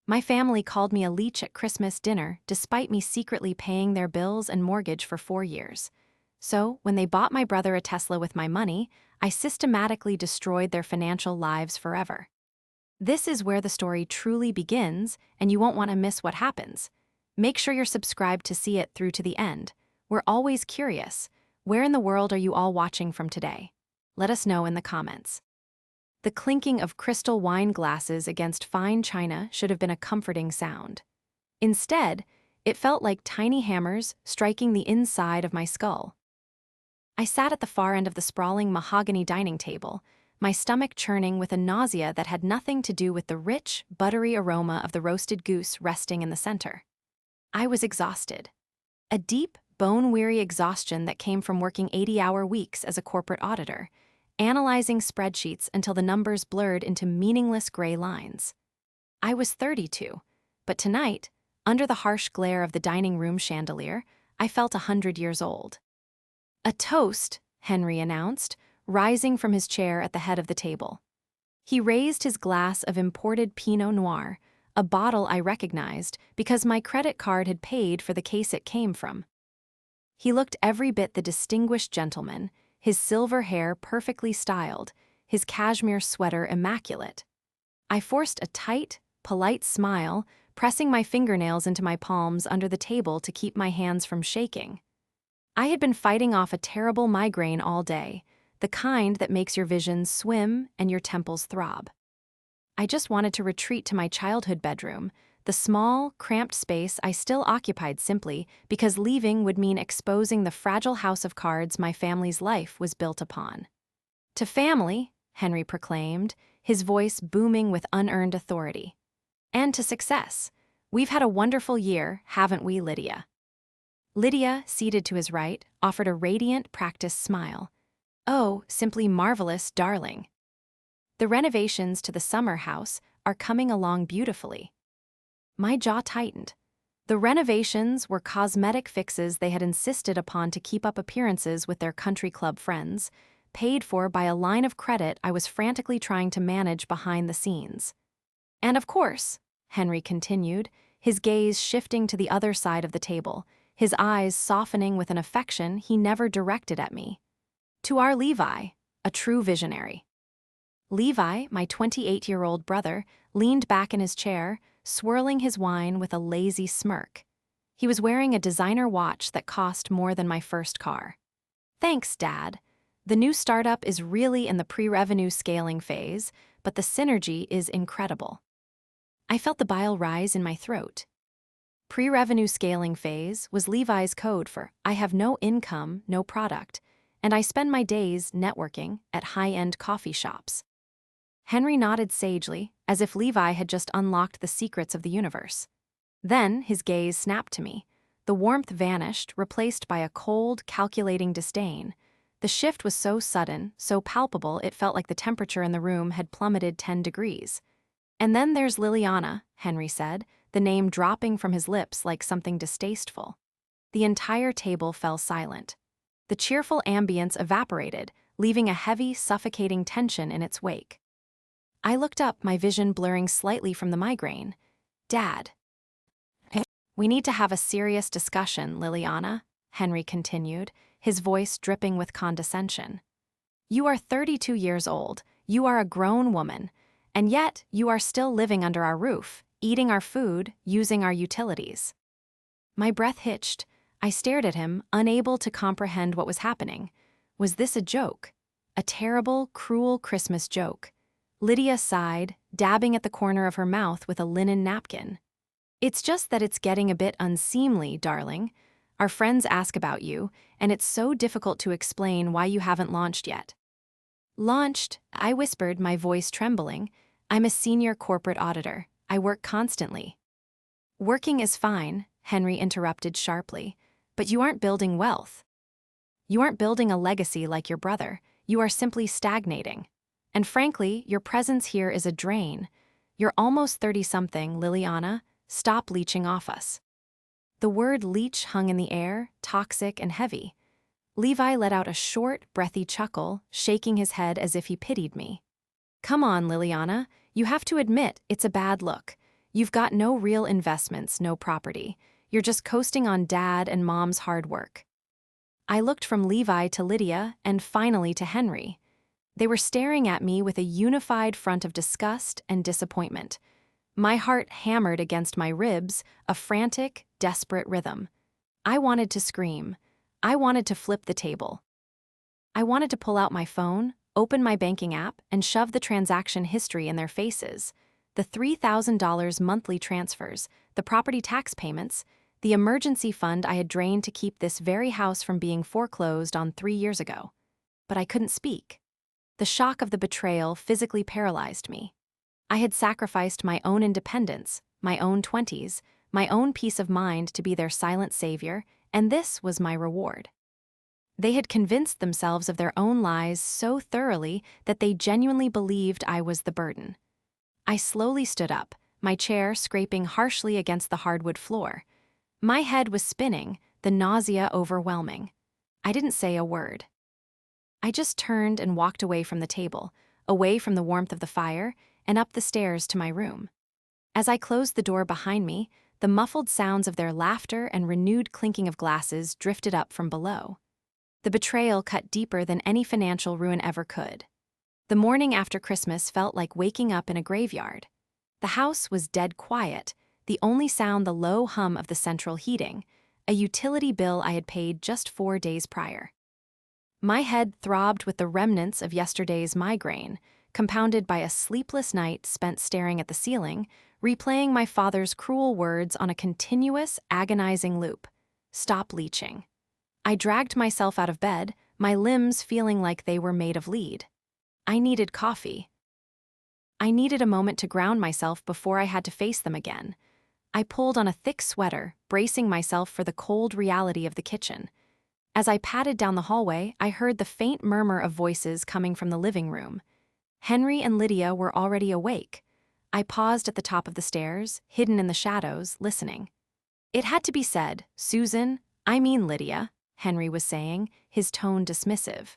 My family called me a leech at Christmas dinner despite me secretly paying their bills and mortgage for 4 years. So, when they bought my brother a Tesla with my money, I systematically destroyed their financial lives forever. This is where the story truly begins, and you won't want to miss what happens. Make sure you're subscribed to see it through to the end. We're always curious. Where in the world are you all watching from today? Let us know in the comments. The clinking of crystal wine glasses against fine china should have been a comforting sound. Instead, it felt like tiny hammers striking the inside of my skull. I sat at the far end of the sprawling mahogany dining table, my stomach churning with a nausea that had nothing to do with the rich, buttery aroma of the roasted goose resting in the center. I was exhausted. A deep, bone-weary exhaustion that came from working 80-hour weeks as a corporate auditor, analyzing spreadsheets until the numbers blurred into meaningless gray lines. I was 32, but tonight, under the harsh glare of the dining room chandelier, I felt 100 years old. "A toast," Henry announced, rising from his chair at the head of the table. He raised his glass of imported Pinot Noir, a bottle I recognized because my credit card had paid for the case it came from. He looked every bit the distinguished gentleman, his silver hair perfectly styled, his cashmere sweater immaculate. I forced a tight, polite smile, pressing my fingernails into my palms under the table to keep my hands from shaking. I had been fighting off a terrible migraine all day, the kind that makes your vision swim and your temples throb. I just wanted to retreat to my childhood bedroom, the small, cramped space I still occupied simply because leaving would mean exposing the fragile house of cards my family's life was built upon. "To family," Henry proclaimed, his voice booming with unearned authority. "And to success. We've had a wonderful year, haven't we, Lydia?" Lydia, seated to his right, offered a radiant, practiced smile. "Oh, simply marvelous, darling. The renovations to the summer house are coming along beautifully." My jaw tightened. The renovations were cosmetic fixes they had insisted upon to keep up appearances with their country club friends, paid for by a line of credit I was frantically trying to manage behind the scenes. "And of course," Henry continued, his gaze shifting to the other side of the table, his eyes softening with an affection he never directed at me, "to our Levi, a true visionary." Levi, my 28-year-old brother, leaned back in his chair, swirling his wine with a lazy smirk. He was wearing a designer watch that cost more than my first car. "Thanks, Dad. The new startup is really in the pre-revenue scaling phase, but the synergy is incredible." I felt the bile rise in my throat. Pre-revenue scaling phase was Levi's code for "I have no income, no product, and I spend my days networking at high-end coffee shops." Henry nodded sagely, as if Levi had just unlocked the secrets of the universe. Then his gaze snapped to me. The warmth vanished, replaced by a cold, calculating disdain. The shift was so sudden, so palpable it felt like the temperature in the room had plummeted 10 degrees. "And then there's Liliana," Henry said, the name dropping from his lips like something distasteful. The entire table fell silent. The cheerful ambience evaporated, leaving a heavy, suffocating tension in its wake. I looked up, my vision blurring slightly from the migraine. "Dad." "We need to have a serious discussion, Liliana," Henry continued, his voice dripping with condescension. "You are 32 years old, you are a grown woman, and yet you are still living under our roof, eating our food, using our utilities." My breath hitched. I stared at him, unable to comprehend what was happening. Was this a joke? A terrible, cruel Christmas joke? Lydia sighed, dabbing at the corner of her mouth with a linen napkin. "It's just that it's getting a bit unseemly, darling. Our friends ask about you, and it's so difficult to explain why you haven't launched yet." "Launched?" I whispered, my voice trembling. "I'm a senior corporate auditor. I work constantly." "Working is fine," Henry interrupted sharply, "but you aren't building wealth. You aren't building a legacy like your brother. You are simply stagnating. And frankly, your presence here is a drain. You're almost 30-something, Liliana. Stop leeching off us." The word leech hung in the air, toxic and heavy. Levi let out a short, breathy chuckle, shaking his head as if he pitied me. "Come on, Liliana. You have to admit it's a bad look. You've got no real investments, no property. You're just coasting on dad and mom's hard work. I looked from Levi to Lydia and finally to Henry. They were staring at me with a unified front of disgust and disappointment. My heart hammered against my ribs, a frantic, desperate rhythm. I wanted to scream. I wanted to flip the table. I wanted to pull out my phone, open my banking app, and shove the transaction history in their faces. The $3,000 monthly transfers, the property tax payments, the emergency fund I had drained to keep this very house from being foreclosed on 3 years ago. But I couldn't speak. The shock of the betrayal physically paralyzed me. I had sacrificed my own independence, my own 20s, my own peace of mind to be their silent savior, and this was my reward. They had convinced themselves of their own lies so thoroughly that they genuinely believed I was the burden. I slowly stood up, my chair scraping harshly against the hardwood floor. My head was spinning, the nausea overwhelming. I didn't say a word. I just turned and walked away from the table, away from the warmth of the fire, and up the stairs to my room. As I closed the door behind me, the muffled sounds of their laughter and renewed clinking of glasses drifted up from below. The betrayal cut deeper than any financial ruin ever could. The morning after Christmas felt like waking up in a graveyard. The house was dead quiet, the only sound the low hum of the central heating, a utility bill I had paid just 4 days prior. My head throbbed with the remnants of yesterday's migraine, compounded by a sleepless night spent staring at the ceiling, replaying my father's cruel words on a continuous, agonizing loop. Stop leeching. I dragged myself out of bed, my limbs feeling like they were made of lead. I needed coffee. I needed a moment to ground myself before I had to face them again. I pulled on a thick sweater, bracing myself for the cold reality of the kitchen. As I padded down the hallway, I heard the faint murmur of voices coming from the living room. Henry and Lydia were already awake. I paused at the top of the stairs, hidden in the shadows, listening. It had to be said, Susan, I mean Lydia, Henry was saying, his tone dismissive.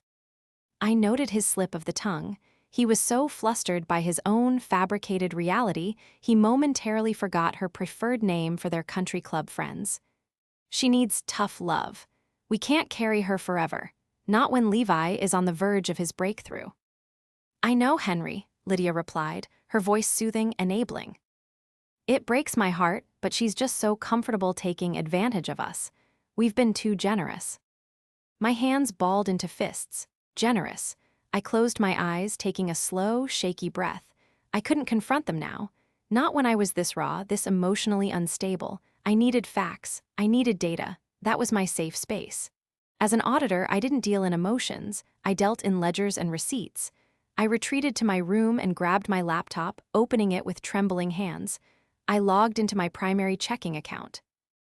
I noted his slip of the tongue. He was so flustered by his own fabricated reality, he momentarily forgot her preferred name for their country club friends. She needs tough love. We can't carry her forever, not when Levi is on the verge of his breakthrough. I know, Henry, Lydia replied, her voice soothing, enabling. It breaks my heart, but she's just so comfortable taking advantage of us. We've been too generous. My hands balled into fists. Generous. I closed my eyes, taking a slow, shaky breath. I couldn't confront them now. Not when I was this raw, this emotionally unstable. I needed facts. I needed data. That was my safe space. As an auditor, I didn't deal in emotions. I dealt in ledgers and receipts. I retreated to my room and grabbed my laptop, opening it with trembling hands. I logged into my primary checking account.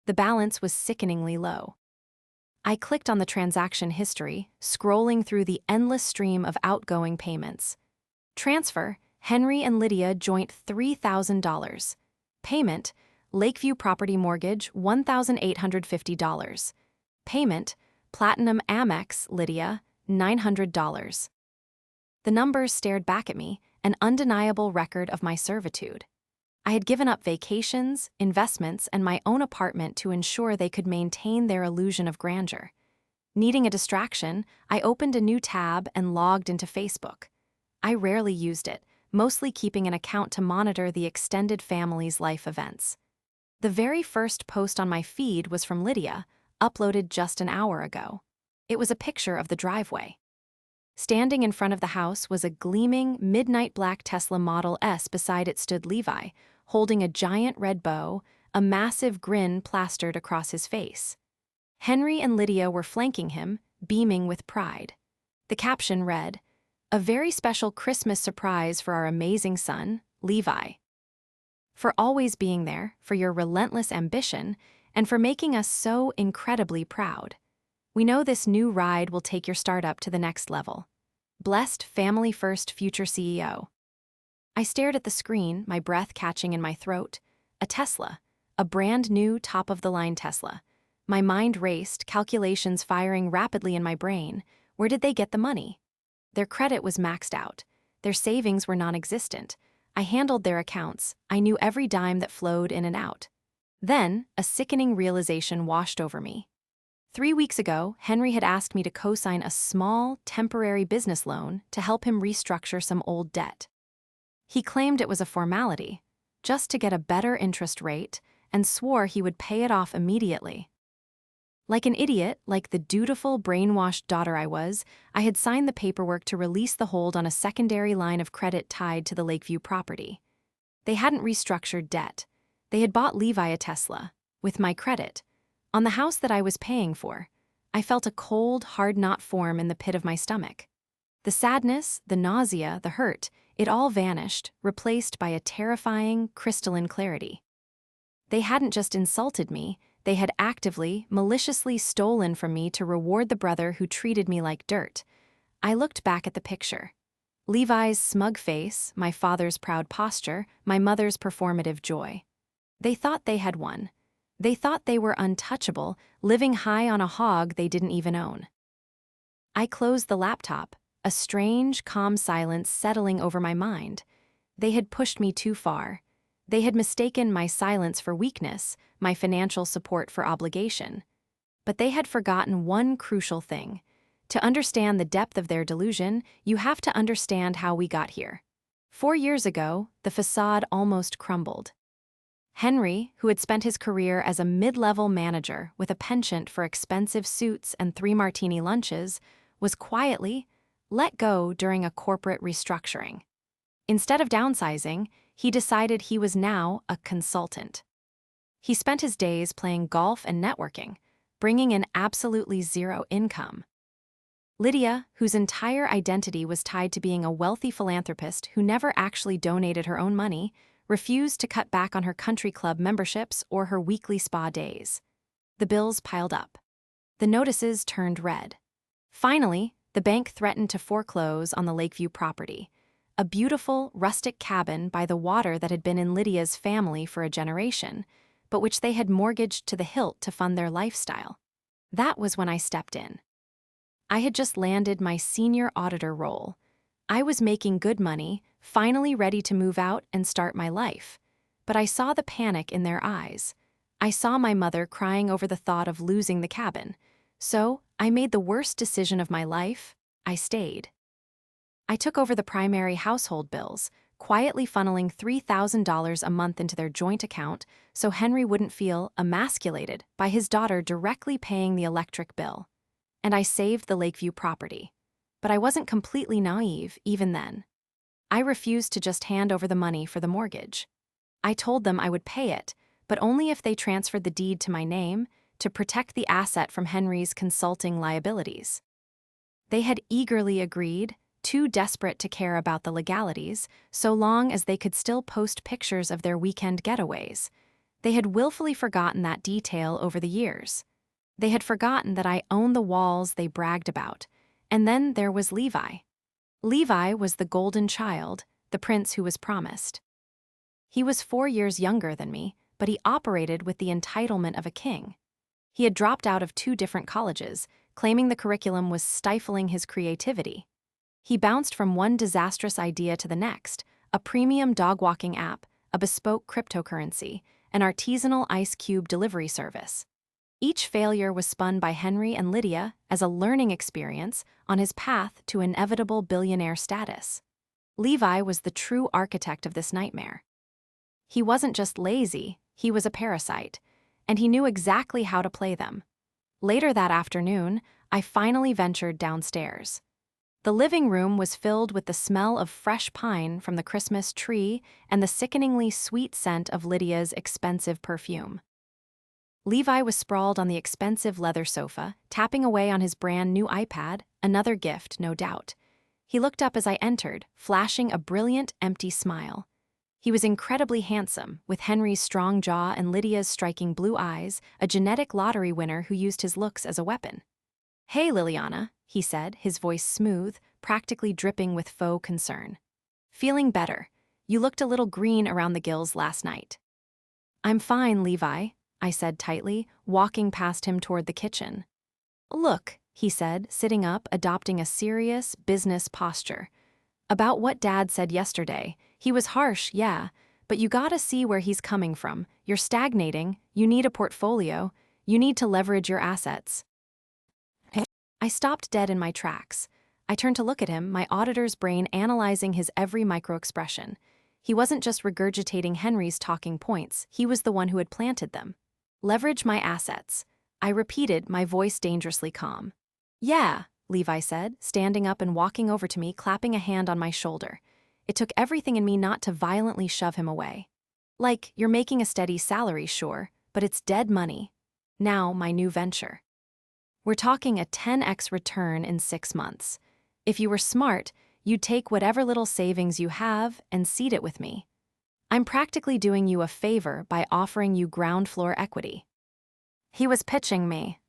The balance was sickeningly low. I clicked on the transaction history, scrolling through the endless stream of outgoing payments. Transfer, Henry and Lydia joint $3,000. Payment, Lakeview Property Mortgage, $1,850. Payment, Platinum Amex, Lydia, $900. The numbers stared back at me, an undeniable record of my servitude. I had given up vacations, investments, and my own apartment to ensure they could maintain their illusion of grandeur. Needing a distraction, I opened a new tab and logged into Facebook. I rarely used it, mostly keeping an account to monitor the extended family's life events. The very first post on my feed was from Lydia, uploaded just an hour ago. It was a picture of the driveway. Standing in front of the house was a gleaming, midnight black Tesla Model S. Beside it stood Levi, holding a giant red bow, a massive grin plastered across his face. Henry and Lydia were flanking him, beaming with pride. The caption read, "A very special Christmas surprise for our amazing son, Levi. For always being there, for your relentless ambition, and for making us so incredibly proud. We know this new ride will take your startup to the next level. Blessed family-first future CEO." I stared at the screen, my breath catching in my throat. A Tesla, a brand new top-of-the-line Tesla. My mind raced, calculations firing rapidly in my brain. Where did they get the money? Their credit was maxed out. Their savings were non-existent. I handled their accounts. I knew every dime that flowed in and out. Then, a sickening realization washed over me. 3 weeks ago, Henry had asked me to co-sign a small, temporary business loan to help him restructure some old debt. He claimed it was a formality, just to get a better interest rate, and swore he would pay it off immediately. Like an idiot, like the dutiful, brainwashed daughter I was, I had signed the paperwork to release the hold on a secondary line of credit tied to the Lakeview property. They hadn't restructured debt. They had bought Levi a Tesla, with my credit, on the house that I was paying for. I felt a cold, hard knot form in the pit of my stomach. The sadness, the nausea, the hurt, it all vanished, replaced by a terrifying, crystalline clarity. They hadn't just insulted me, they had actively, maliciously stolen from me to reward the brother who treated me like dirt. I looked back at the picture. Levi's smug face, my father's proud posture, my mother's performative joy. They thought they had won. They thought they were untouchable, living high on a hog they didn't even own. I closed the laptop, a strange, calm silence settling over my mind. They had pushed me too far. They had mistaken my silence for weakness, my financial support for obligation. But they had forgotten one crucial thing. To understand the depth of their delusion, you have to understand how we got here. 4 years ago, the facade almost crumbled. Henry, who had spent his career as a mid-level manager with a penchant for expensive suits and 3 martini lunches, was quietly let go during a corporate restructuring. Instead of downsizing, he decided he was now a consultant. He spent his days playing golf and networking, bringing in absolutely zero income. Lydia, whose entire identity was tied to being a wealthy philanthropist who never actually donated her own money, refused to cut back on her country club memberships or her weekly spa days. The bills piled up. The notices turned red. Finally, the bank threatened to foreclose on the Lakeview property, a beautiful, rustic cabin by the water that had been in Lydia's family for a generation, but which they had mortgaged to the hilt to fund their lifestyle. That was when I stepped in. I had just landed my senior auditor role. I was making good money, finally ready to move out and start my life. But I saw the panic in their eyes. I saw my mother crying over the thought of losing the cabin. So, I made the worst decision of my life. I stayed. I took over the primary household bills, quietly funneling $3,000 a month into their joint account so Henry wouldn't feel emasculated by his daughter directly paying the electric bill. And I saved the Lakeview property. But I wasn't completely naive even then. I refused to just hand over the money for the mortgage. I told them I would pay it, but only if they transferred the deed to my name to protect the asset from Henry's consulting liabilities. They had eagerly agreed, too desperate to care about the legalities, so long as they could still post pictures of their weekend getaways. They had willfully forgotten that detail over the years. They had forgotten that I owned the walls they bragged about. And then there was Levi. Levi was the golden child, the prince who was promised. He was 4 years younger than me, but he operated with the entitlement of a king. He had dropped out of 2 different colleges, claiming the curriculum was stifling his creativity. He bounced from one disastrous idea to the next, a premium dog-walking app, a bespoke cryptocurrency, an artisanal ice cube delivery service. Each failure was spun by Henry and Lydia as a learning experience on his path to inevitable billionaire status. Levi was the true architect of this nightmare. He wasn't just lazy, he was a parasite, and he knew exactly how to play them. Later that afternoon, I finally ventured downstairs. The living room was filled with the smell of fresh pine from the Christmas tree and the sickeningly sweet scent of Lydia's expensive perfume. Levi was sprawled on the expensive leather sofa, tapping away on his brand new iPad, another gift, no doubt. He looked up as I entered, flashing a brilliant, empty smile. He was incredibly handsome, with Henry's strong jaw and Lydia's striking blue eyes, a genetic lottery winner who used his looks as a weapon. "Hey, Liliana," he said, his voice smooth, practically dripping with faux concern. "Feeling better. You looked a little green around the gills last night." "I'm fine, Levi," I said tightly, walking past him toward the kitchen. "Look," he said, sitting up, adopting a serious, business posture. "About what Dad said yesterday, He was harsh, yeah, but you gotta see where he's coming from. You're stagnating, you need a portfolio, you need to leverage your assets. I stopped dead in my tracks. I turned to look at him, my auditor's brain analyzing his every microexpression. He wasn't just regurgitating Henry's talking points, he was the one who had planted them. Leverage my assets. I repeated, my voice dangerously calm. Yeah, Levi said, standing up and walking over to me, clapping a hand on my shoulder. It took everything in me not to violently shove him away. Like, you're making a steady salary, sure, but it's dead money. Now, my new venture. We're talking a 10x return in 6 months. If you were smart, you'd take whatever little savings you have and seed it with me. I'm practically doing you a favor by offering you ground floor equity. He was pitching me.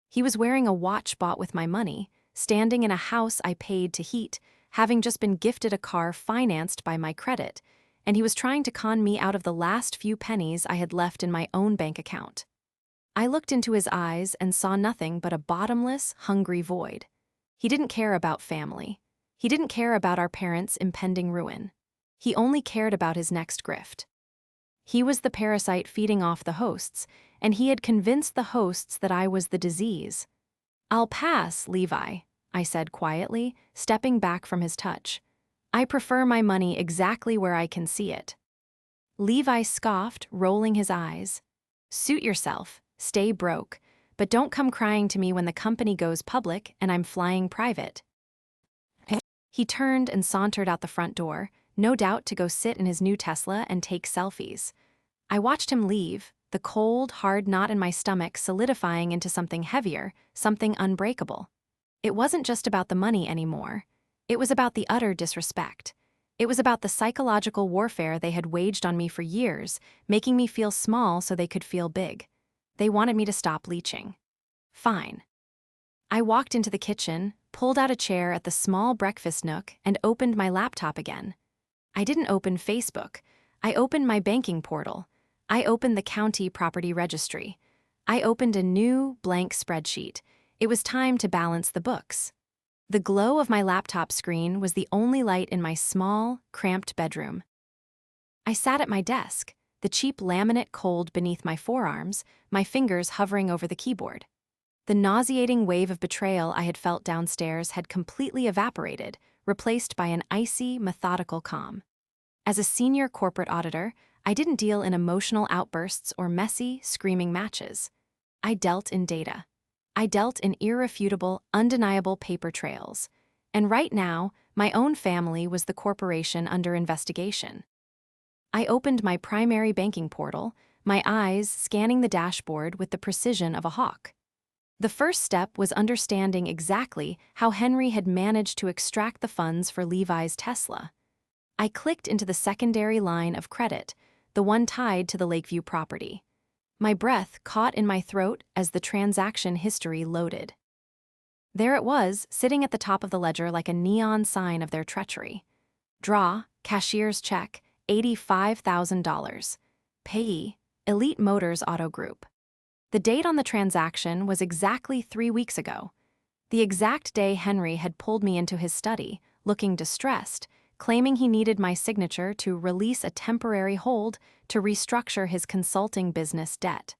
He was wearing a watch bought with my money, standing in a house I paid to heat, having just been gifted a car financed by my credit, and he was trying to con me out of the last few pennies I had left in my own bank account. I looked into his eyes and saw nothing but a bottomless, hungry void. He didn't care about family. He didn't care about our parents' impending ruin. He only cared about his next grift. He was the parasite feeding off the hosts, and he had convinced the hosts that I was the disease. I'll pass, Levi, I said quietly, stepping back from his touch. I prefer my money exactly where I can see it. Levi scoffed, rolling his eyes. Suit yourself, stay broke, but don't come crying to me when the company goes public and I'm flying private. He turned and sauntered out the front door, no doubt to go sit in his new Tesla and take selfies. I watched him leave, the cold, hard knot in my stomach solidifying into something heavier, something unbreakable. It wasn't just about the money anymore. It was about the utter disrespect. It was about the psychological warfare they had waged on me for years, making me feel small so they could feel big. They wanted me to stop leeching. Fine. I walked into the kitchen, pulled out a chair at the small breakfast nook, and opened my laptop again. I didn't open Facebook. I opened my banking portal. I opened the county property registry. I opened a new, blank spreadsheet. It was time to balance the books. The glow of my laptop screen was the only light in my small, cramped bedroom. I sat at my desk, the cheap laminate cold beneath my forearms, my fingers hovering over the keyboard. The nauseating wave of betrayal I had felt downstairs had completely evaporated, replaced by an icy, methodical calm. As a senior corporate auditor, I didn't deal in emotional outbursts or messy, screaming matches. I dealt in data. I dealt in irrefutable, undeniable paper trails. And right now, my own family was the corporation under investigation. I opened my primary banking portal, my eyes scanning the dashboard with the precision of a hawk. The first step was understanding exactly how Henry had managed to extract the funds for Levi's Tesla. I clicked into the secondary line of credit, the one tied to the Lakeview property. My breath caught in my throat as the transaction history loaded. There it was, sitting at the top of the ledger like a neon sign of their treachery. Draw, cashier's check, $85,000. Payee, Elite Motors Auto Group. The date on the transaction was exactly 3 weeks ago. The exact day Henry had pulled me into his study, looking distressed, claiming he needed my signature to release a temporary hold to restructure his consulting business debt.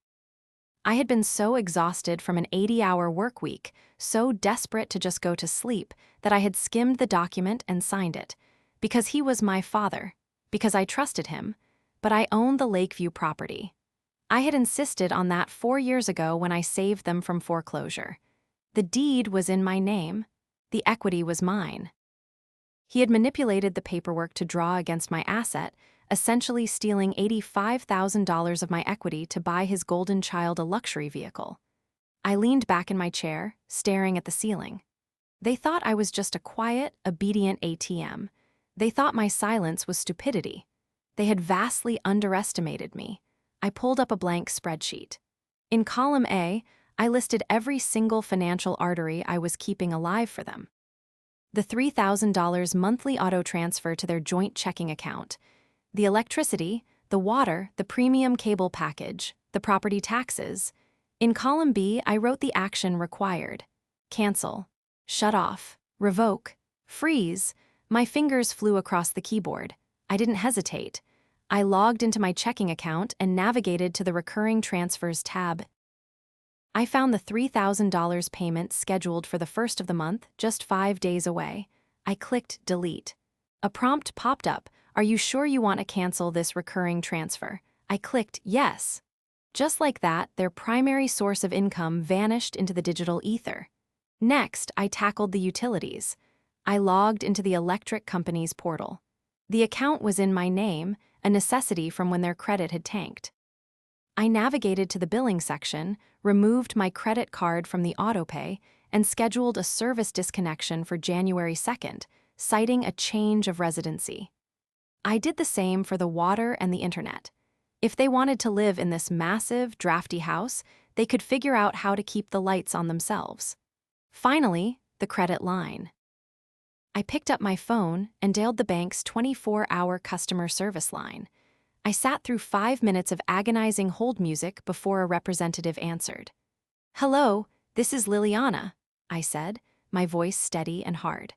I had been so exhausted from an 80-hour work week, so desperate to just go to sleep, that I had skimmed the document and signed it. Because he was my father, because I trusted him, but I owned the Lakeview property. I had insisted on that 4 years ago when I saved them from foreclosure. The deed was in my name. The equity was mine. He had manipulated the paperwork to draw against my asset, essentially stealing $85,000 of my equity to buy his golden child a luxury vehicle. I leaned back in my chair, staring at the ceiling. They thought I was just a quiet, obedient ATM. They thought my silence was stupidity. They had vastly underestimated me. I pulled up a blank spreadsheet. In column A, I listed every single financial artery I was keeping alive for them. The $3,000 monthly auto transfer to their joint checking account, the electricity, the water, the premium cable package, the property taxes. In column B, I wrote the action required. Cancel, shut off, revoke, freeze. My fingers flew across the keyboard. I didn't hesitate. I logged into my checking account and navigated to the Recurring Transfers tab. I found the $3,000 payment scheduled for the first of the month, just 5 days away. I clicked Delete. A prompt popped up. Are you sure you want to cancel this recurring transfer? I clicked Yes. Just like that, their primary source of income vanished into the digital ether. Next, I tackled the utilities. I logged into the electric company's portal. The account was in my name, a necessity from when their credit had tanked. I navigated to the billing section, removed my credit card from the autopay, and scheduled a service disconnection for January 2nd, citing a change of residency. I did the same for the water and the internet. If they wanted to live in this massive, drafty house, they could figure out how to keep the lights on themselves. Finally, the credit line. I picked up my phone and dialed the bank's 24-hour customer service line. I sat through 5 minutes of agonizing hold music before a representative answered. "Hello, this is Liliana," I said, my voice steady and hard.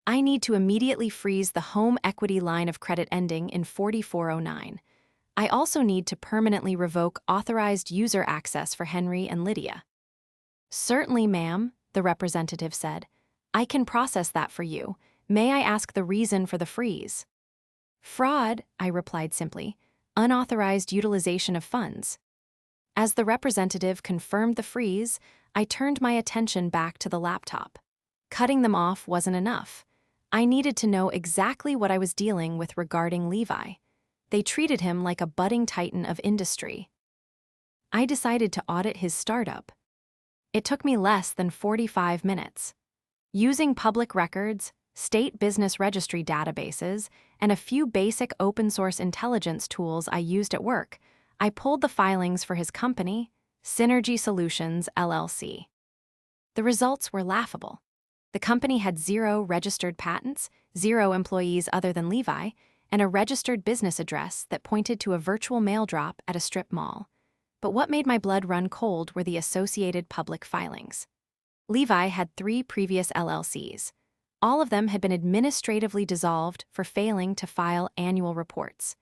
"I need to immediately freeze the home equity line of credit ending in 4409. I also need to permanently revoke authorized user access for Henry and Lydia." "Certainly, ma'am," the representative said. "I can process that for you. May I ask the reason for the freeze?" "Fraud," I replied simply. "Unauthorized utilization of funds." As the representative confirmed the freeze, I turned my attention back to the laptop. Cutting them off wasn't enough. I needed to know exactly what I was dealing with regarding Levi. They treated him like a budding titan of industry. I decided to audit his startup. It took me less than 45 minutes. Using public records, state business registry databases, and a few basic open-source intelligence tools I used at work, I pulled the filings for his company, Synergy Solutions, LLC. The results were laughable. The company had 0 registered patents, 0 employees other than Levi, and a registered business address that pointed to a virtual mail drop at a strip mall. But what made my blood run cold were the associated public filings. Levi had 3 previous LLCs. All of them had been administratively dissolved for failing to file annual reports.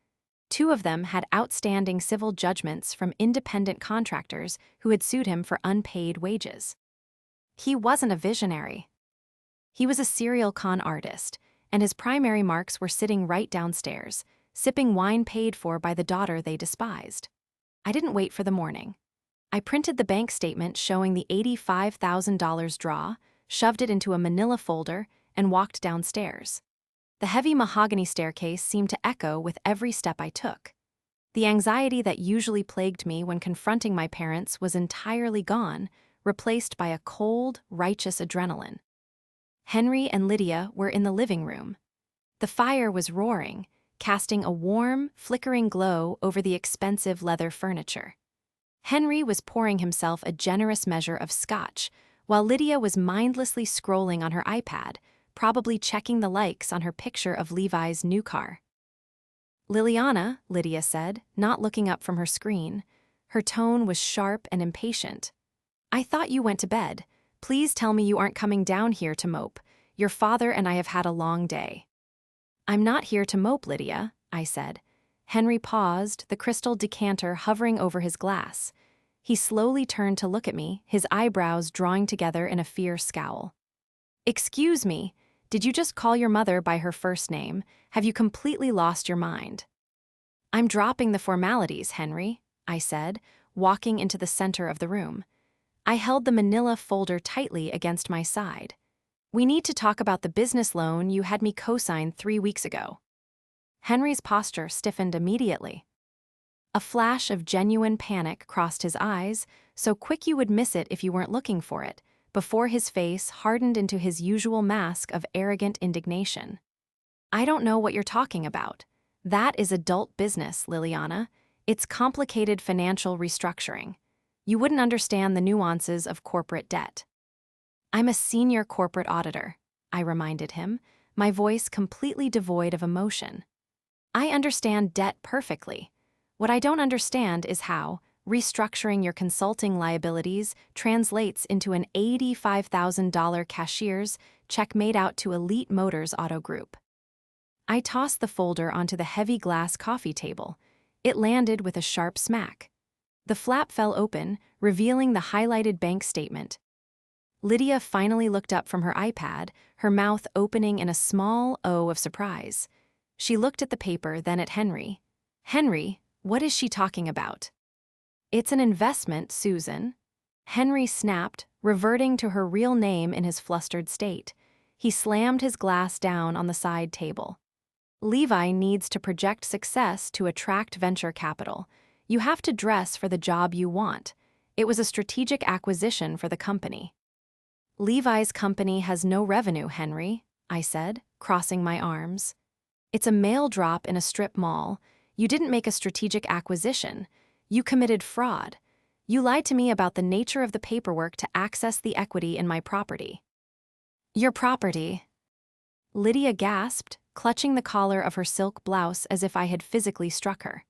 2 of them had outstanding civil judgments from independent contractors who had sued him for unpaid wages. He wasn't a visionary. He was a serial con artist, and his primary marks were sitting right downstairs, sipping wine paid for by the daughter they despised. I didn't wait for the morning. I printed the bank statement showing the $85,000 draw, shoved it into a manila folder, and walked downstairs. The heavy mahogany staircase seemed to echo with every step I took. The anxiety that usually plagued me when confronting my parents was entirely gone, replaced by a cold, righteous adrenaline. Henry and Lydia were in the living room. The fire was roaring, casting a warm, flickering glow over the expensive leather furniture. Henry was pouring himself a generous measure of scotch, while Lydia was mindlessly scrolling on her iPad, probably checking the likes on her picture of Levi's new car. "Liliana," Lydia said, not looking up from her screen. Her tone was sharp and impatient. "I thought you went to bed. Please tell me you aren't coming down here to mope. Your father and I have had a long day." "I'm not here to mope, Lydia," I said. Henry paused, the crystal decanter hovering over his glass. He slowly turned to look at me, his eyebrows drawing together in a fierce scowl. "Excuse me, did you just call your mother by her first name? Have you completely lost your mind?" "I'm dropping the formalities, Henry," I said, walking into the center of the room. I held the manila folder tightly against my side. "We need to talk about the business loan you had me co-sign 3 weeks ago." Henry's posture stiffened immediately. A flash of genuine panic crossed his eyes, so quick you would miss it if you weren't looking for it, before his face hardened into his usual mask of arrogant indignation. "I don't know what you're talking about. That is adult business, Liliana. It's complicated financial restructuring. You wouldn't understand the nuances of corporate debt." "I'm a senior corporate auditor," I reminded him, my voice completely devoid of emotion. "I understand debt perfectly. What I don't understand is how restructuring your consulting liabilities translates into an $85,000 cashier's check made out to Elite Motors Auto Group." I tossed the folder onto the heavy glass coffee table. It landed with a sharp smack. The flap fell open, revealing the highlighted bank statement. Lydia finally looked up from her iPad, her mouth opening in a small O of surprise. She looked at the paper, then at Henry. "Henry, what is she talking about?" "It's an investment, Susan." Henry snapped, reverting to her real name in his flustered state. He slammed his glass down on the side table. "Levi needs to project success to attract venture capital. You have to dress for the job you want. It was a strategic acquisition for the company." "Levi's company has no revenue, Henry," I said, crossing my arms. "It's a mail drop in a strip mall. You didn't make a strategic acquisition. You committed fraud. You lied to me about the nature of the paperwork to access the equity in my property." "Your property?" Lydia gasped, clutching the collar of her silk blouse as if I had physically struck her.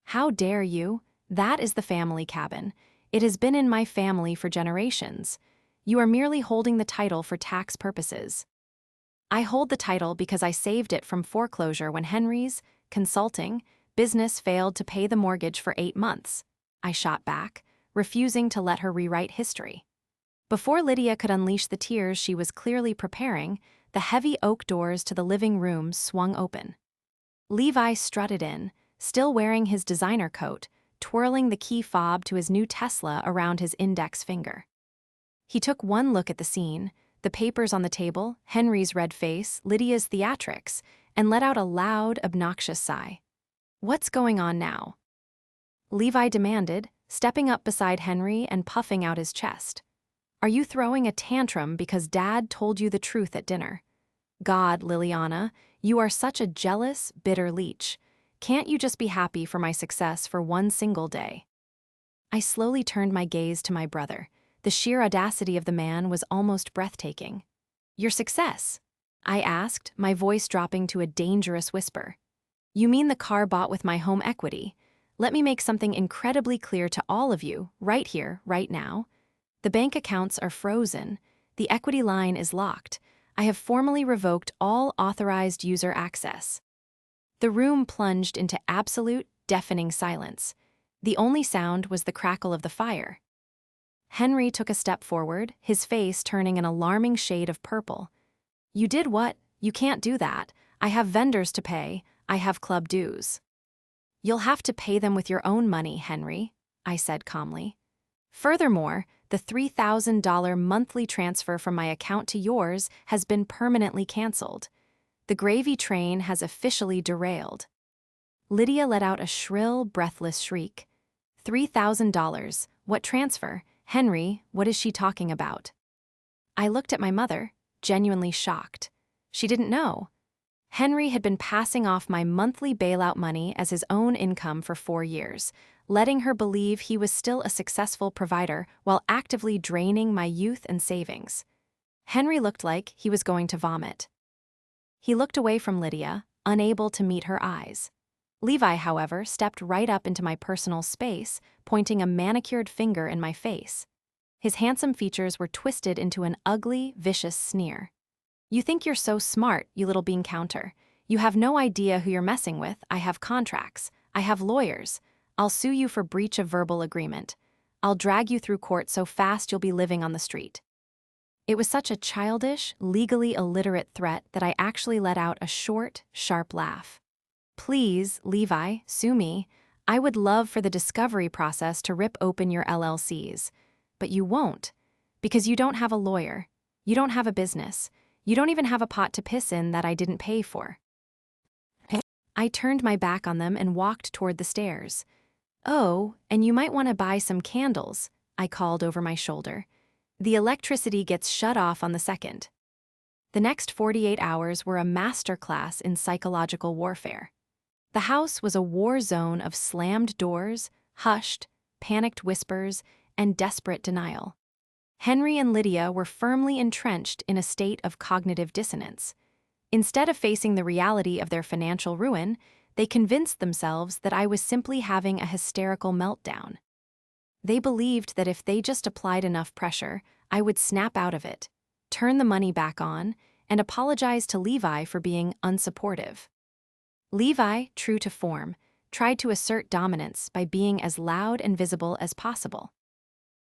"How dare you? That is the family cabin. It has been in my family for generations. You are merely holding the title for tax purposes." "I hold the title because I saved it from foreclosure when Henry's consulting business failed to pay the mortgage for 8 months. I shot back, refusing to let her rewrite history. Before Lydia could unleash the tears she was clearly preparing, the heavy oak doors to the living room swung open. Levi strutted in, still wearing his designer coat, twirling the key fob to his new Tesla around his index finger. He took one look at the scene, the papers on the table, Henry's red face, Lydia's theatrics, and let out a loud, obnoxious sigh. "What's going on now?" Levi demanded, stepping up beside Henry and puffing out his chest. "Are you throwing a tantrum because Dad told you the truth at dinner? God, Liliana, you are such a jealous, bitter leech. Can't you just be happy for my success for one single day?" I slowly turned my gaze to my brother. The sheer audacity of the man was almost breathtaking. "Your success?" I asked, my voice dropping to a dangerous whisper. "You mean the car bought with my home equity? Let me make something incredibly clear to all of you, right here, right now. The bank accounts are frozen. The equity line is locked. I have formally revoked all authorized user access." The room plunged into absolute, deafening silence. The only sound was the crackle of the fire. Henry took a step forward, his face turning an alarming shade of purple. "You did what? You can't do that. I have vendors to pay. I have club dues." "You'll have to pay them with your own money, Henry," I said calmly. "Furthermore, the $3,000 monthly transfer from my account to yours has been permanently canceled. The gravy train has officially derailed." Lydia let out a shrill, breathless shriek. $3,000? What transfer? Henry, what is she talking about?" I looked at my mother, genuinely shocked. She didn't know. Henry had been passing off my monthly bailout money as his own income for 4 years, letting her believe he was still a successful provider while actively draining my youth and savings. Henry looked like he was going to vomit. He looked away from Lydia, unable to meet her eyes. Levi, however, stepped right up into my personal space, pointing a manicured finger in my face. His handsome features were twisted into an ugly, vicious sneer. "You think you're so smart, you little bean counter. You have no idea who you're messing with. I have contracts. I have lawyers. I'll sue you for breach of verbal agreement. I'll drag you through court so fast you'll be living on the street." It was such a childish, legally illiterate threat that I actually let out a short, sharp laugh. "Please, Levi, sue me. I would love for the discovery process to rip open your LLCs. But you won't, because you don't have a lawyer. You don't have a business. You don't even have a pot to piss in that I didn't pay for." I turned my back on them and walked toward the stairs. "Oh, and you might want to buy some candles," I called over my shoulder. "The electricity gets shut off on the second." The next 48 hours were a masterclass in psychological warfare. The house was a war zone of slammed doors, hushed, panicked whispers, and desperate denial. Henry and Lydia were firmly entrenched in a state of cognitive dissonance. Instead of facing the reality of their financial ruin, they convinced themselves that I was simply having a hysterical meltdown. They believed that if they just applied enough pressure, I would snap out of it, turn the money back on, and apologized to Levi for being unsupportive. Levi, true to form, tried to assert dominance by being as loud and visible as possible.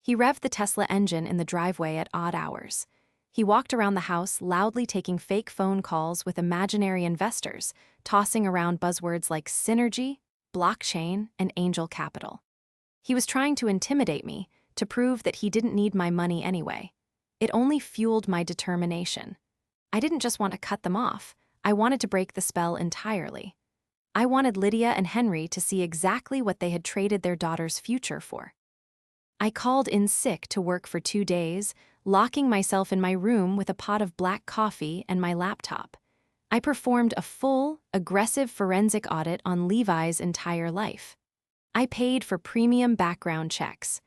He revved the Tesla engine in the driveway at odd hours. He walked around the house loudly taking fake phone calls with imaginary investors, tossing around buzzwords like synergy, blockchain, and angel capital. He was trying to intimidate me, to prove that he didn't need my money anyway. It only fueled my determination. I didn't just want to cut them off, I wanted to break the spell entirely. I wanted Lydia and Henry to see exactly what they had traded their daughter's future for. I called in sick to work for 2 days, locking myself in my room with a pot of black coffee and my laptop. I performed a full, aggressive forensic audit on Levi's entire life. I paid for premium background checks.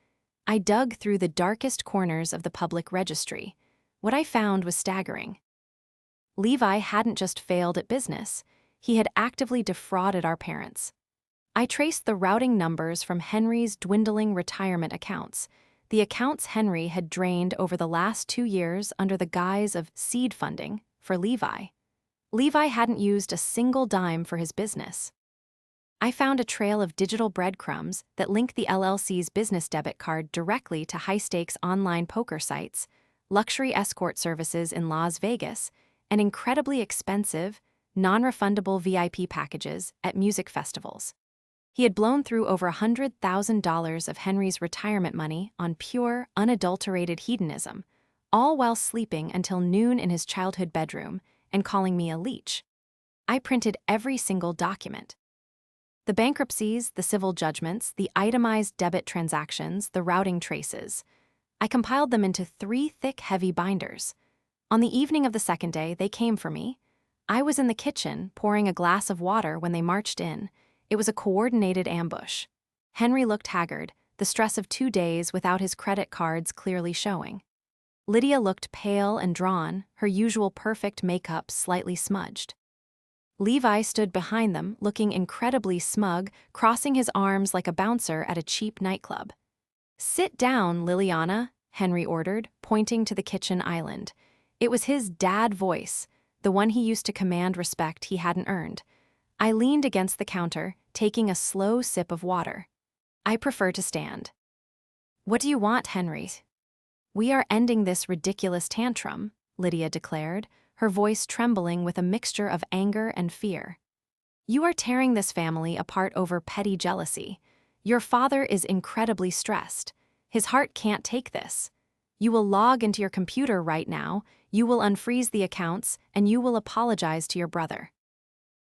I dug through the darkest corners of the public registry. What I found was staggering. Levi hadn't just failed at business, he had actively defrauded our parents. I traced the routing numbers from Henry's dwindling retirement accounts, the accounts Henry had drained over the last 2 years under the guise of seed funding for Levi. Levi hadn't used a single dime for his business. I found a trail of digital breadcrumbs that linked the LLC's business debit card directly to high-stakes online poker sites, luxury escort services in Las Vegas, and incredibly expensive, non-refundable VIP packages at music festivals. He had blown through over $100,000 of Henry's retirement money on pure, unadulterated hedonism, all while sleeping until noon in his childhood bedroom and calling me a leech. I printed every single document. The bankruptcies, the civil judgments, the itemized debit transactions, the routing traces. I compiled them into 3 thick, heavy binders. On the evening of the second day, they came for me. I was in the kitchen, pouring a glass of water when they marched in. It was a coordinated ambush. Henry looked haggard, the stress of 2 days without his credit cards clearly showing. Lydia looked pale and drawn, her usual perfect makeup slightly smudged. Levi stood behind them, looking incredibly smug, crossing his arms like a bouncer at a cheap nightclub. "Sit down, Liliana," Henry ordered, pointing to the kitchen island. It was his dad voice, the one he used to command respect he hadn't earned. I leaned against the counter, taking a slow sip of water. "I prefer to stand." "What do you want, Henry?" "We are ending this ridiculous tantrum," Lydia declared, her voice trembling with a mixture of anger and fear. "You are tearing this family apart over petty jealousy. Your father is incredibly stressed. His heart can't take this. You will log into your computer right now, you will unfreeze the accounts, and you will apologize to your brother."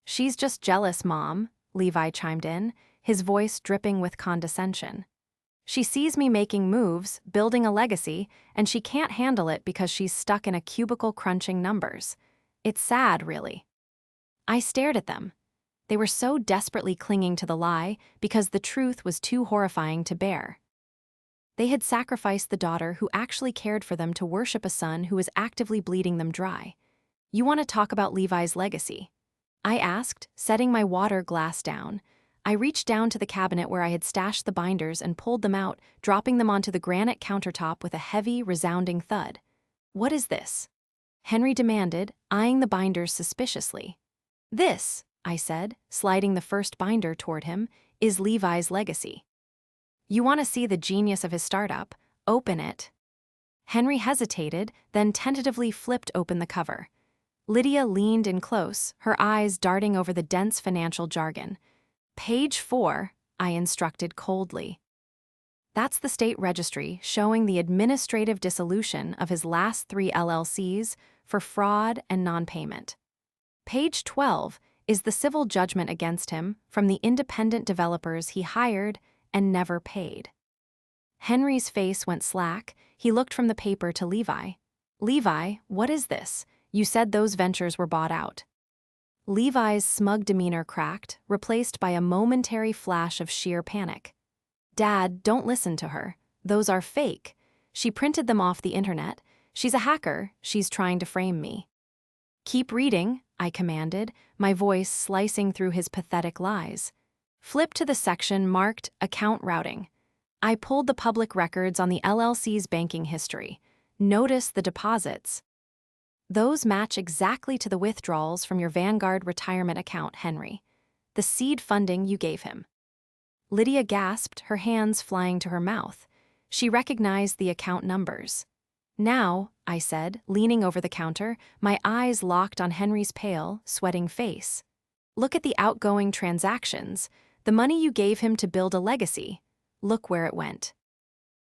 "She's just jealous, Mom," Levi chimed in, his voice dripping with condescension. "She sees me making moves, building a legacy, and she can't handle it because she's stuck in a cubicle crunching numbers. It's sad, really." I stared at them. They were so desperately clinging to the lie because the truth was too horrifying to bear. They had sacrificed the daughter who actually cared for them to worship a son who was actively bleeding them dry. "You want to talk about Levi's legacy?" I asked, setting my water glass down. I reached down to the cabinet where I had stashed the binders and pulled them out, dropping them onto the granite countertop with a heavy, resounding thud. "What is this?" Henry demanded, eyeing the binders suspiciously. "This," I said, sliding the first binder toward him, "is Levi's legacy. You want to see the genius of his startup? Open it." Henry hesitated, then tentatively flipped open the cover. Lydia leaned in close, her eyes darting over the dense financial jargon. "Page 4, I instructed coldly. "That's the state registry showing the administrative dissolution of his last 3 LLCs for fraud and non-payment. Page 12 is the civil judgment against him from the independent developers he hired and never paid." Henry's face went slack. He looked from the paper to Levi. "Levi, what is this? You said those ventures were bought out." Levi's smug demeanor cracked, replaced by a momentary flash of sheer panic. "Dad, don't listen to her. Those are fake. She printed them off the internet. She's a hacker. She's trying to frame me." "Keep reading," I commanded, my voice slicing through his pathetic lies. "Flip to the section marked Account Routing." I pulled the public records on the LLC's banking history. Notice the deposits. Those match exactly to the withdrawals from your Vanguard retirement account, Henry. The seed funding you gave him. Lydia gasped, her hands flying to her mouth. She recognized the account numbers. Now, I said, leaning over the counter, my eyes locked on Henry's pale, sweating face. Look at the outgoing transactions, the money you gave him to build a legacy. Look where it went.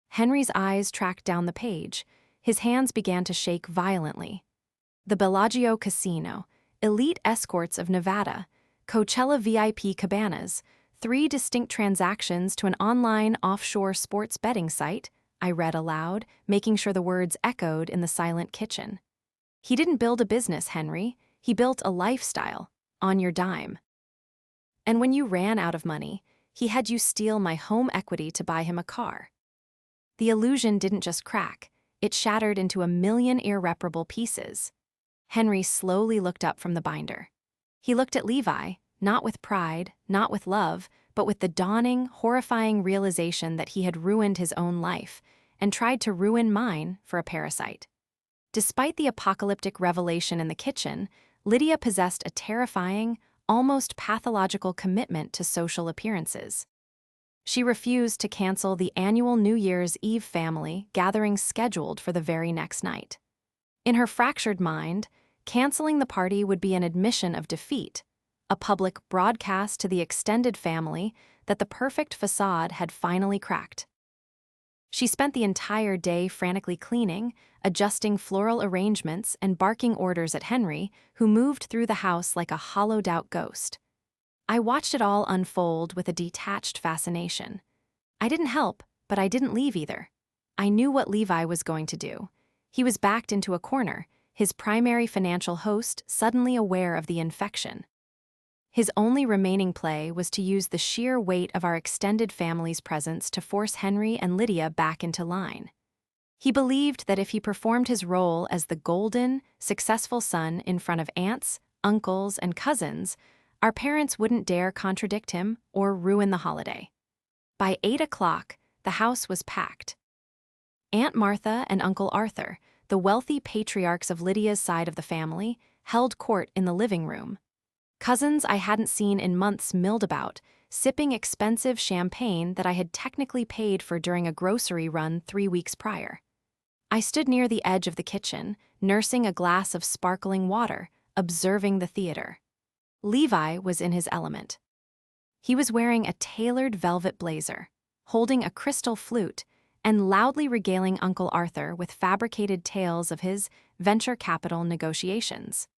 Henry's eyes tracked down the page. His hands began to shake violently. The Bellagio Casino, elite escorts of Nevada, Coachella VIP cabanas, 3 distinct transactions to an online offshore sports betting site, I read aloud, making sure the words echoed in the silent kitchen. He didn't build a business, Henry. He built a lifestyle, on your dime. And when you ran out of money, he had you steal my home equity to buy him a car. The illusion didn't just crack, it shattered into a million irreparable pieces. Henry slowly looked up from the binder. He looked at Levi, not with pride, not with love, but with the dawning, horrifying realization that he had ruined his own life, and tried to ruin mine for a parasite. Despite the apocalyptic revelation in the kitchen, Lydia possessed a terrifying, almost pathological commitment to social appearances. She refused to cancel the annual New Year's Eve family gathering scheduled for the very next night. In her fractured mind, canceling the party would be an admission of defeat, a public broadcast to the extended family that the perfect facade had finally cracked. She spent the entire day frantically cleaning, adjusting floral arrangements, and barking orders at Henry, who moved through the house like a hollowed-out ghost. I watched it all unfold with a detached fascination. I didn't help, but I didn't leave either. I knew what Levi was going to do. He was backed into a corner, his primary financial host suddenly aware of the infection. His only remaining play was to use the sheer weight of our extended family's presence to force Henry and Lydia back into line. He believed that if he performed his role as the golden, successful son in front of aunts, uncles, and cousins, our parents wouldn't dare contradict him or ruin the holiday. By 8 o'clock, the house was packed. Aunt Martha and Uncle Arthur, the wealthy patriarchs of Lydia's side of the family, held court in the living room. Cousins I hadn't seen in months milled about, sipping expensive champagne that I had technically paid for during a grocery run 3 weeks prior. I stood near the edge of the kitchen, nursing a glass of sparkling water, observing the theater. Levi was in his element. He was wearing a tailored velvet blazer, holding a crystal flute, and loudly regaling Uncle Arthur with fabricated tales of his venture capital negotiations.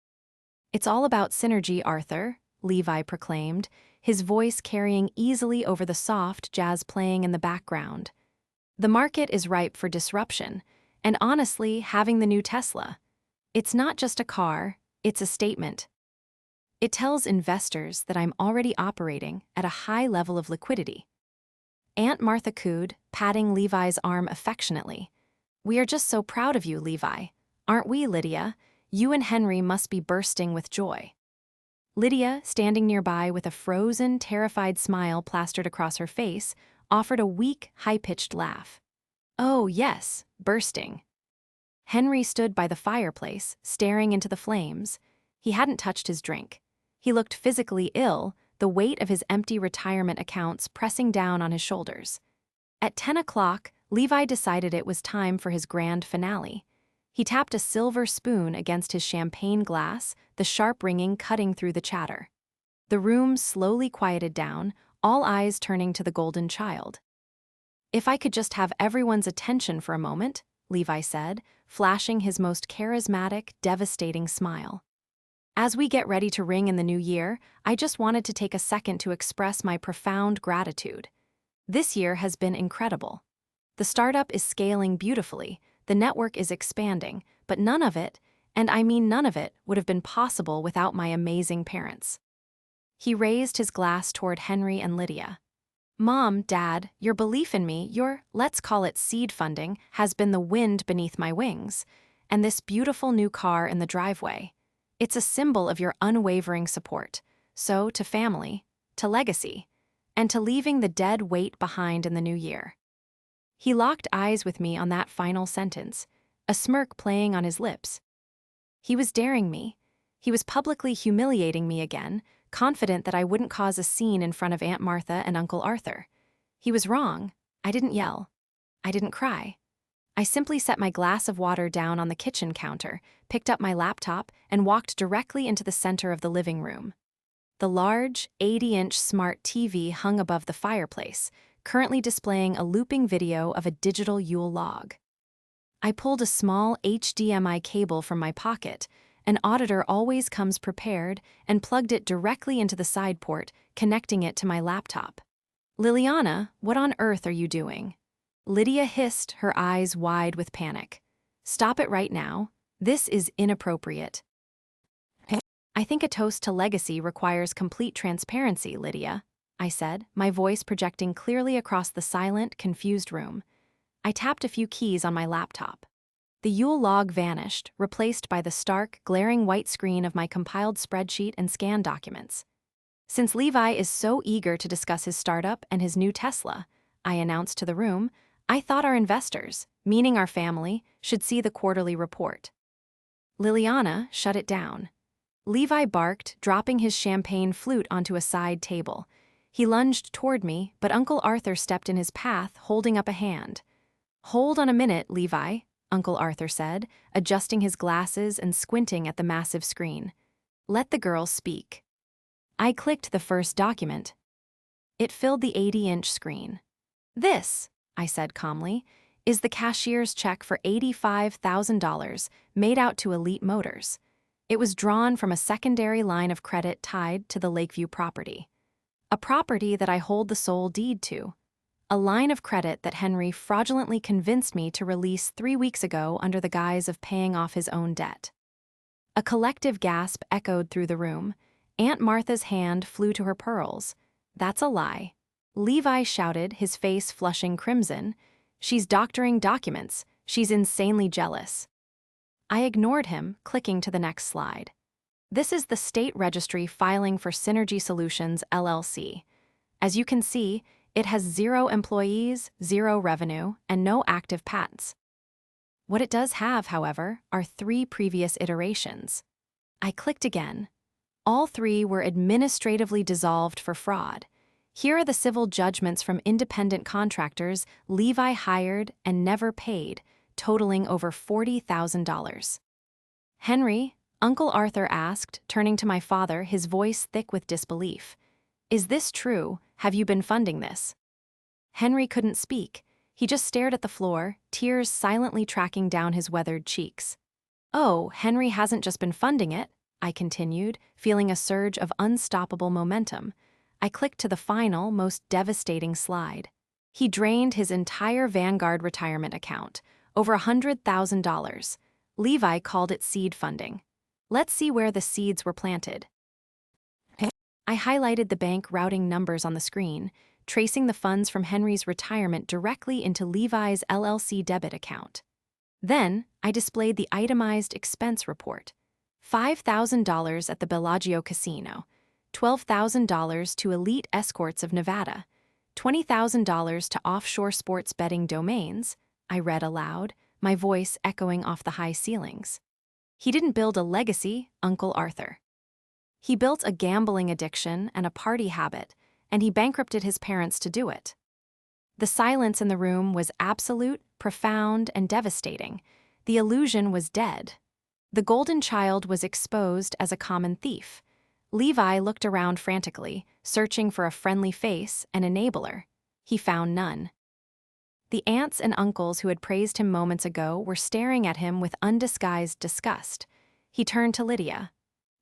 "It's all about synergy, Arthur," Levi proclaimed, his voice carrying easily over the soft jazz playing in the background. "The market is ripe for disruption, and honestly, having the new Tesla, it's not just a car, it's a statement. It tells investors that I'm already operating at a high level of liquidity." Aunt Martha cooed, patting Levi's arm affectionately. "We are just so proud of you, Levi. Aren't we, Lydia? You and Henry must be bursting with joy." Lydia, standing nearby with a frozen, terrified smile plastered across her face, offered a weak, high-pitched laugh. "Oh, yes, bursting." Henry stood by the fireplace, staring into the flames. He hadn't touched his drink. He looked physically ill, the weight of his empty retirement accounts pressing down on his shoulders. At 10 o'clock, Levi decided it was time for his grand finale. He tapped a silver spoon against his champagne glass, the sharp ringing cutting through the chatter. The room slowly quieted down, all eyes turning to the golden child. "If I could just have everyone's attention for a moment," Levi said, flashing his most charismatic, devastating smile. "As we get ready to ring in the new year, I just wanted to take a second to express my profound gratitude. This year has been incredible. The startup is scaling beautifully, the network is expanding, but none of it, and I mean none of it, would have been possible without my amazing parents." He raised his glass toward Henry and Lydia. "Mom, Dad, your belief in me, your, let's call it seed funding, has been the wind beneath my wings, and this beautiful new car in the driveway. It's a symbol of your unwavering support. So, to family, to legacy, and to leaving the dead weight behind in the new year." He locked eyes with me on that final sentence, a smirk playing on his lips. He was daring me. He was publicly humiliating me again, confident that I wouldn't cause a scene in front of Aunt Martha and Uncle Arthur. He was wrong. I didn't yell. I didn't cry. I simply set my glass of water down on the kitchen counter, picked up my laptop, and walked directly into the center of the living room. The large, 80-inch smart TV hung above the fireplace, currently displaying a looping video of a digital Yule log. I pulled a small HDMI cable from my pocket. An auditor always comes prepared, and plugged it directly into the side port, connecting it to my laptop. "Liliana, what on earth are you doing?" Lydia hissed, her eyes wide with panic. "Stop it right now. This is inappropriate." "I think a toast to legacy requires complete transparency, Lydia," I said, my voice projecting clearly across the silent, confused room. I tapped a few keys on my laptop. The Yule log vanished, replaced by the stark, glaring white screen of my compiled spreadsheet and scan documents. "Since Levi is so eager to discuss his startup and his new Tesla," I announced to the room, "I thought our investors, meaning our family, should see the quarterly report." "Liliana, shut it down." Levi barked, dropping his champagne flute onto a side table. He lunged toward me, but Uncle Arthur stepped in his path, holding up a hand. "Hold on a minute, Levi," Uncle Arthur said, adjusting his glasses and squinting at the massive screen. "Let the girl speak." I clicked the first document. It filled the 80-inch screen. "This," I said calmly, "is the cashier's check for $85,000 made out to Elite Motors. It was drawn from a secondary line of credit tied to the Lakeview property. A property that I hold the sole deed to. A line of credit that Henry fraudulently convinced me to release 3 weeks ago under the guise of paying off his own debt." A collective gasp echoed through the room. Aunt Martha's hand flew to her pearls. "That's a lie." Levi shouted, his face flushing crimson. "She's doctoring documents. She's insanely jealous." I ignored him, clicking to the next slide. "This is the state registry filing for Synergy Solutions, LLC. As you can see, it has 0 employees, 0 revenue, and no active patents. What it does have, however, are 3 previous iterations." I clicked again. All 3 were administratively dissolved for fraud. Here are the civil judgments from independent contractors Levi hired and never paid, totaling over $40,000. "Henry," Uncle Arthur asked, turning to my father, his voice thick with disbelief. "Is this true? Have you been funding this?" Henry couldn't speak. He just stared at the floor, tears silently tracking down his weathered cheeks. "Oh, Henry hasn't just been funding it," I continued, feeling a surge of unstoppable momentum. I clicked to the final, most devastating slide. "He drained his entire Vanguard retirement account, over $100,000. Levi called it seed funding. Let's see where the seeds were planted." I highlighted the bank routing numbers on the screen, tracing the funds from Henry's retirement directly into Levi's LLC debit account. Then, I displayed the itemized expense report. $5,000 at the Bellagio Casino, $12,000 to Elite Escorts of Nevada, $20,000 to offshore sports betting domains, I read aloud, my voice echoing off the high ceilings. "He didn't build a legacy, Uncle Arthur. He built a gambling addiction and a party habit, and he bankrupted his parents to do it." The silence in the room was absolute, profound, and devastating. The illusion was dead. The golden child was exposed as a common thief. Levi looked around frantically, searching for a friendly face, an enabler. He found none. The aunts and uncles who had praised him moments ago were staring at him with undisguised disgust. He turned to Lydia.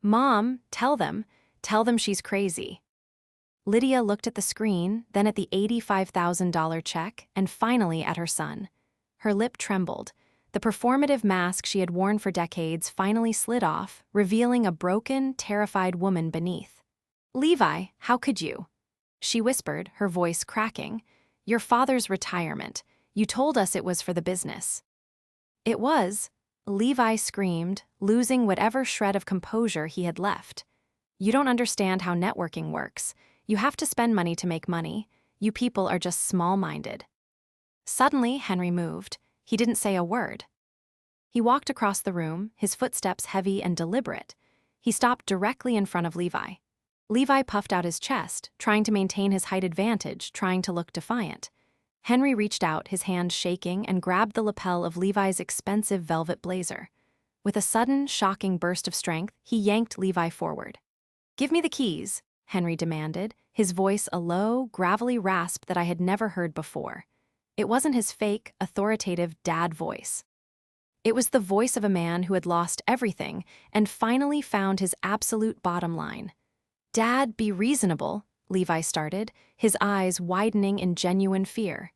"Mom, tell them she's crazy." Lydia looked at the screen, then at the $85,000 check, and finally at her son. Her lip trembled. The performative mask she had worn for decades finally slid off, revealing a broken, terrified woman beneath. "Levi, how could you?" She whispered, her voice cracking. "Your father's retirement. You told us it was for the business." "It was," Levi screamed, losing whatever shred of composure he had left. "You don't understand how networking works. You have to spend money to make money. You people are just small-minded." Suddenly, Henry moved. He didn't say a word. He walked across the room, his footsteps heavy and deliberate. He stopped directly in front of Levi. Levi puffed out his chest, trying to maintain his height advantage, trying to look defiant. Henry reached out, his hand shaking, and grabbed the lapel of Levi's expensive velvet blazer. With a sudden, shocking burst of strength, he yanked Levi forward. "Give me the keys," Henry demanded, his voice a low, gravelly rasp that I had never heard before. It wasn't his fake, authoritative dad voice. It was the voice of a man who had lost everything and finally found his absolute bottom line. "Dad, be reasonable," Levi started, his eyes widening in genuine fear.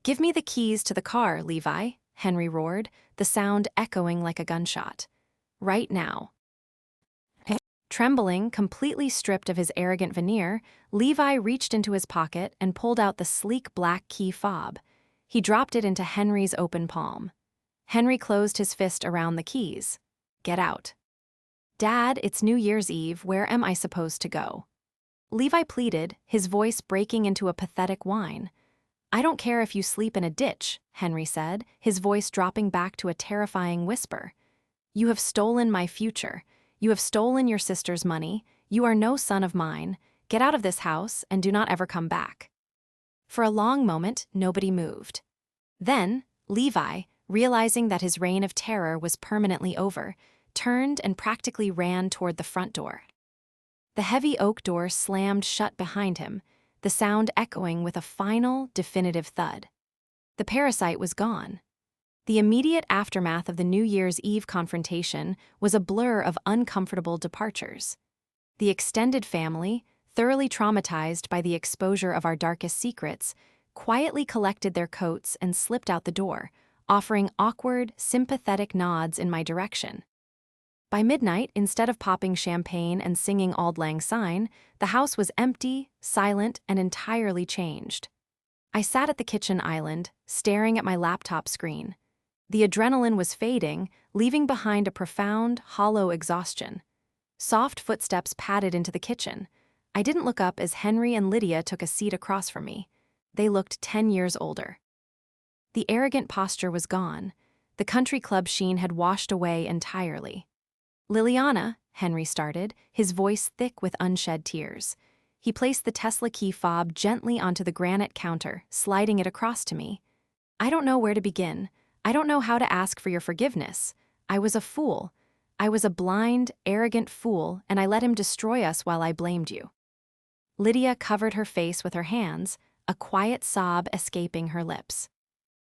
"Give me the keys to the car, Levi," Henry roared, the sound echoing like a gunshot. "Right now." Trembling, completely stripped of his arrogant veneer, Levi reached into his pocket and pulled out the sleek black key fob. He dropped it into Henry's open palm. Henry closed his fist around the keys. "Get out." "Dad, it's New Year's Eve. Where am I supposed to go?" Levi pleaded, his voice breaking into a pathetic whine. "I don't care if you sleep in a ditch," Henry said, his voice dropping back to a terrifying whisper. "You have stolen my future. You have stolen your sister's money. You are no son of mine. Get out of this house and do not ever come back." For a long moment, nobody moved. Then, Levi, realizing that his reign of terror was permanently over, turned and practically ran toward the front door. The heavy oak door slammed shut behind him, the sound echoing with a final, definitive thud. The parasite was gone. The immediate aftermath of the New Year's Eve confrontation was a blur of uncomfortable departures. The extended family, thoroughly traumatized by the exposure of our darkest secrets, quietly collected their coats and slipped out the door, offering awkward, sympathetic nods in my direction. By midnight, instead of popping champagne and singing Auld Lang Syne, the house was empty, silent, and entirely changed. I sat at the kitchen island, staring at my laptop screen. The adrenaline was fading, leaving behind a profound, hollow exhaustion. Soft footsteps padded into the kitchen. I didn't look up as Henry and Lydia took a seat across from me. They looked 10 years older. The arrogant posture was gone. The country club sheen had washed away entirely. "Liliana," Henry started, his voice thick with unshed tears. He placed the Tesla key fob gently onto the granite counter, sliding it across to me. "I don't know where to begin. I don't know how to ask for your forgiveness. I was a fool. I was a blind, arrogant fool, and I let him destroy us while I blamed you." Lydia covered her face with her hands, a quiet sob escaping her lips.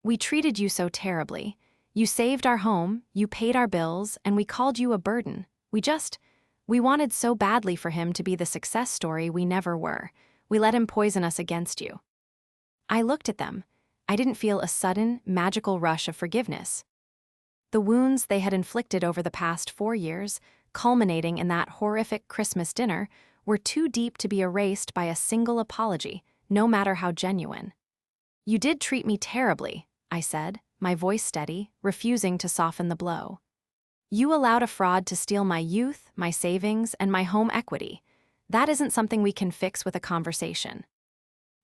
"We treated you so terribly. You saved our home, you paid our bills, and we called you a burden. We wanted so badly for him to be the success story we never were. We let him poison us against you." I looked at them. I didn't feel a sudden, magical rush of forgiveness. The wounds they had inflicted over the past 4 years, culminating in that horrific Christmas dinner, were too deep to be erased by a single apology, no matter how genuine. "You did treat me terribly," I said, my voice steady, refusing to soften the blow. "You allowed a fraud to steal my youth, my savings, and my home equity. That isn't something we can fix with a conversation."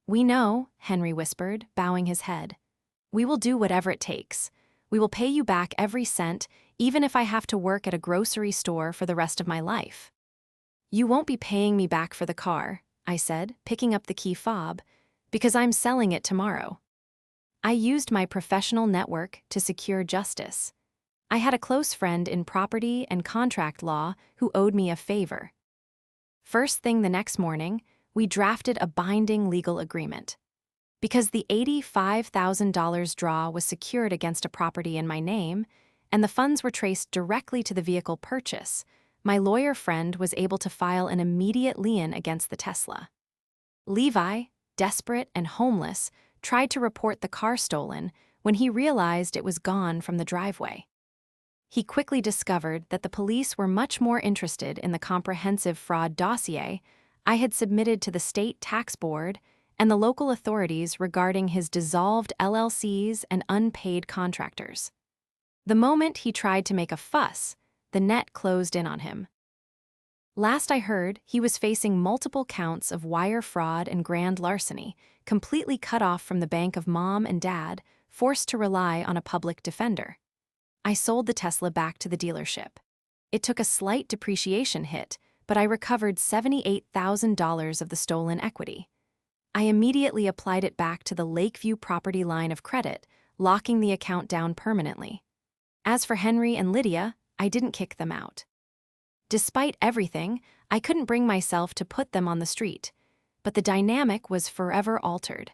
"We know," Henry whispered, bowing his head. "We will do whatever it takes. We will pay you back every cent, even if I have to work at a grocery store for the rest of my life." "You won't be paying me back for the car," I said, picking up the key fob, "because I'm selling it tomorrow." I used my professional network to secure justice. I had a close friend in property and contract law who owed me a favor. First thing the next morning, we drafted a binding legal agreement. Because the $85,000 draw was secured against a property in my name, and the funds were traced directly to the vehicle purchase, my lawyer friend was able to file an immediate lien against the Tesla. Levi, desperate and homeless, tried to report the car stolen when he realized it was gone from the driveway. He quickly discovered that the police were much more interested in the comprehensive fraud dossier I had submitted to the state tax board and the local authorities regarding his dissolved LLCs and unpaid contractors. The moment he tried to make a fuss, the net closed in on him. Last I heard, he was facing multiple counts of wire fraud and grand larceny, completely cut off from the bank of mom and dad, forced to rely on a public defender. I sold the Tesla back to the dealership. It took a slight depreciation hit, but I recovered $78,000 of the stolen equity. I immediately applied it back to the Lakeview property line of credit, locking the account down permanently. As for Henry and Lydia, I didn't kick them out. Despite everything, I couldn't bring myself to put them on the street, but the dynamic was forever altered.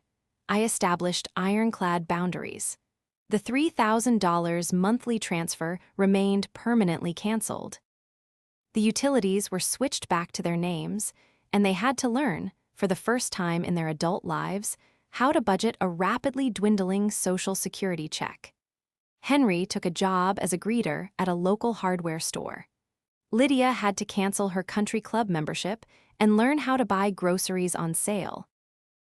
I established ironclad boundaries. The $3,000 monthly transfer remained permanently canceled. The utilities were switched back to their names, and they had to learn, for the first time in their adult lives, how to budget a rapidly dwindling Social Security check. Henry took a job as a greeter at a local hardware store. Lydia had to cancel her country club membership and learn how to buy groceries on sale.